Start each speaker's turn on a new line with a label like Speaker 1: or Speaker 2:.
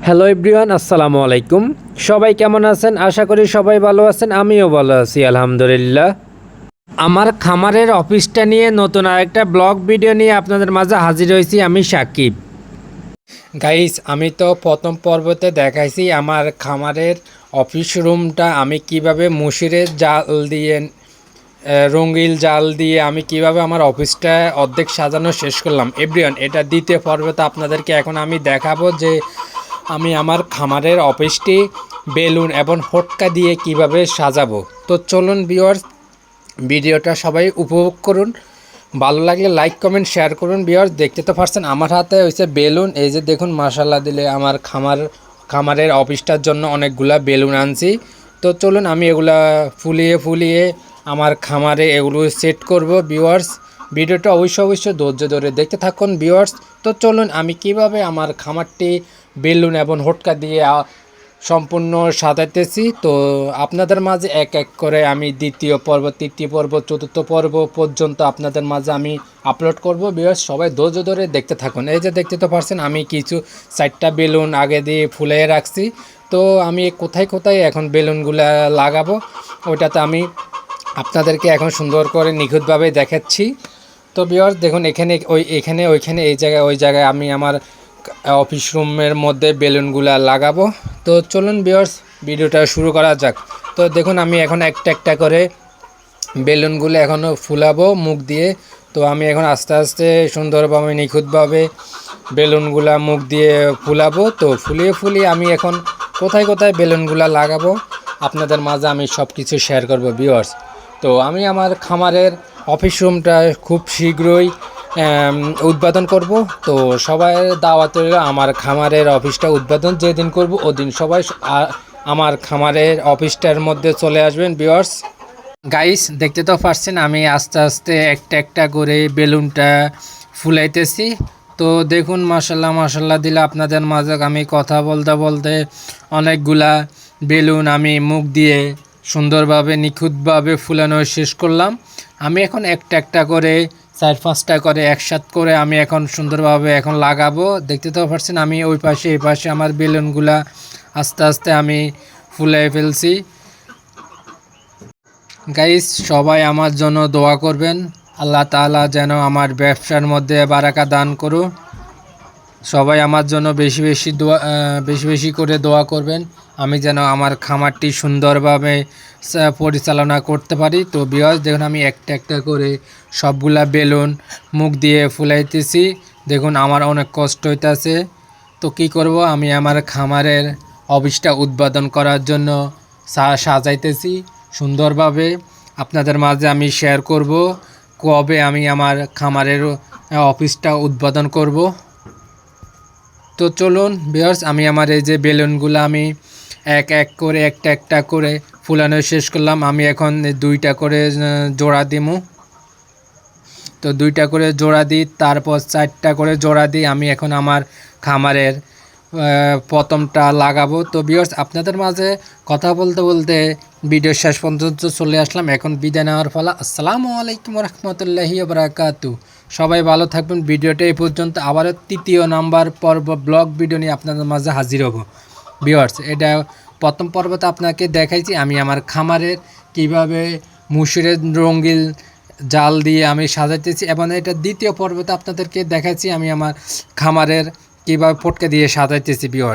Speaker 1: Hello everyone, আসসালামু আলাইকুম। সবাই কেমন আছেন? আশা করি সবাই ভালো আছেন। আমিও ভালো আছি আলহামদুলিল্লাহ। আমার খামারের অফিসটা নিয়ে নতুন আরেকটা ব্লগ ভিডিও নিয়ে আপনাদের মাঝে হাজির হয়েছি আমি সাকিব। গাইস, আমি তো প্রথম পর্বতে দেখাইছি আমার খামারের অফিস রুমটা আমি কিভাবে মশিরের জাল দিয়ে রঙিন জাল দিয়ে আমি কিভাবে আমার অফিসটা অর্ধেক সাজানো শেষ করলাম। এভরিওয়ান, এটা দ্বিতীয় পর্বতে আপনাদেরকে এখন আমি দেখাবো যে আমি আমার খামারের অফিসটি বেলুন এবং হোটকা দিয়ে কিভাবে সাজাবো। তো চলুন ভিউয়ার্স, ভিডিওটা সবাই উপভোগ করুন। ভালো লাগলে লাইক কমেন্ট শেয়ার করুন। ভিউয়ার্স, দেখতে তো পারছেন আমার হাতে হয়েছে বেলুন। এই যে দেখুন, মাশাল্লাহ দিলে আমার খামারের অফিসটার জন্য অনেকগুলা বেলুন আনছি। তো চলুন আমি এগুলা ফুলিয়ে ফুলিয়ে আমার খামারে এগুলো সেট করব। ভিউয়ার্স, ভিডিওটা অবশ্যই ধৈর্য ধরে দেখতে থাকুন ভিউয়ার্স। তো চলুন আমি কিভাবে আমার খামারটি বেলুন এবং হোটকা দিয়ে সম্পূর্ণ সাজাইতেছি। তো আপনাদের মাঝে এক এক করে আমি দ্বিতীয় পর্ব, তৃতীয় পর্ব, চতুর্থ পর্ব পর্যন্ত আপনাদের মাঝে আমি আপলোড করব। ভিউয়ার্স, সবাই ধৈর্য ধরে দেখতে থাকুন। এই যে দেখতে তো পারছেন আমি কিছু 4টা বেলুন আগে দিয়ে ফুলিয়ে রাখছি। তো আমি কোথায় কোথায় এখন বেলুনগুলো লাগাবো ওইটাতে আমি আপনাদেরকে এখন সুন্দর করে নিখুঁতভাবে দেখাচ্ছি। তো ভিউয়ার্স দেখুন, এখানে ওইখানে এই জায়গায় ওই জায়গায় আমি আমার অফিস রুমের মধ্যে বেলুনগুলা লাগাবো। তো চলুন ভিউয়ার্স, ভিডিওটা শুরু করা যাক। তো দেখুন আমি এখন একটা একটা করে বেলুনগুলো এখনও ফুলাবো মুখ দিয়ে। তো আমি এখন আস্তে আস্তে সুন্দরভাবে নিখুঁতভাবে বেলুনগুলা মুখ দিয়ে ফুলাবো। তো ফুলিয়ে ফুলিয়ে আমি এখন কোথায় কোথায় বেলুনগুলা লাগাবো আপনাদের মাঝে আমি সব কিছু শেয়ার করব ভিউয়ার্স। তো আমি আমার খামারের অফিস রুমটা খুব শীঘ্রই উদ্বোধন করব। তো সবাই দাওয়াত রইল আমার খামারের অফিসটা উদ্বোধন যেদিন করব ওদিন সবাই আমার খামারের অফিসটার মধ্যে চলে আসবেন ভিউয়ার্স। গাইস, দেখতে তো পারছেন আমি আস্তে আস্তে একটা একটা করে বেলুনটা ফুলাইতেছি। তো দেখুন মাশাল্লাহ দিলে আপনাদের মাঝে আমি কথা বলতে বলতে অনেকগুলা বেলুন আমি মুখ দিয়ে সুন্দরভাবে নিখুঁতভাবে ফুলানো শেষ করলাম। আমি এখন একটা একটা করে 4-5টা করে একসাথে করে আমি এখন সুন্দরভাবে এখন লাগাবো। দেখতে তো পারছেন আমি ওই পাশে এই পাশে আমার বেলুনগুলা আস্তে আস্তে আমি ফুলাই ফেলছি। গাইস, সবাই আমার জন্য দোয়া করবেন। আল্লাহ তাআলা যেন আমার ব্যবসার মধ্যে বারাকা দান করুন। সবাই আমার জন্য বেশি বেশি করে দোয়া করবেন, আমি যেন আমার খামারটি সুন্দরভাবে পরিচালনা করতে পারি। তো ভিউয়ার্স দেখুন আমি একটা একটা করে সবগুলা বেলুন মুখ দিয়ে ফুলাইতেছি। দেখুন আমার অনেক কষ্ট হইতেছে। তো কি করব, আমি আমার খামারের অফিসটা উদ্বোধন করার জন্য সাজাইতেছি সুন্দরভাবে। আপনাদের মাঝে আমি শেয়ার করব কবে আমি আমার খামারের অফিসটা উদ্বোধন করব। তো চলুন ভিউয়ার্স, আমি আমার এই যে বেলুনগুলো আমি এক এক করে একটা একটা করে ফুলানো শেষ করলাম। আমি এখন 2টা করে জোড়া দিমু। তো 2টা করে জোড়া দিই, তারপর 4টা করে জোড়া দিই। আমি এখন আমার খামারের প্রথমটা লাগাবো। তো ভিউয়ার্স, আপনাদের মাঝে কথা বলতে বলতে ভিডিও শেষ পর্যন্ত চলে আসলাম। এখন বিদায় নেওয়ার পালা। আসসালামু আলাইকুম রহমতুল্লাহি বারাকাতু। সবাই ভালো থাকবেন। ভিডিওটা এই পর্যন্ত। আবারও 3য় নাম্বার পর্ব ব্লগ ভিডিও নিয়ে আপনাদের মাঝে হাজির হব ভিউয়ার্স। এটা প্রথম পর্বতে আপনাকে দেখাইছি আমি আমার খামারের কিভাবে মুসুরের রঙিন জাল দিয়ে আমি সাজাইতেছি, এবং এটা দ্বিতীয় পর্বতে আপনাদেরকে দেখাচ্ছি আমি আমার খামারের কীভাবে ফটকে দিয়ে সাজাইতেছি ভিউয়ার্স।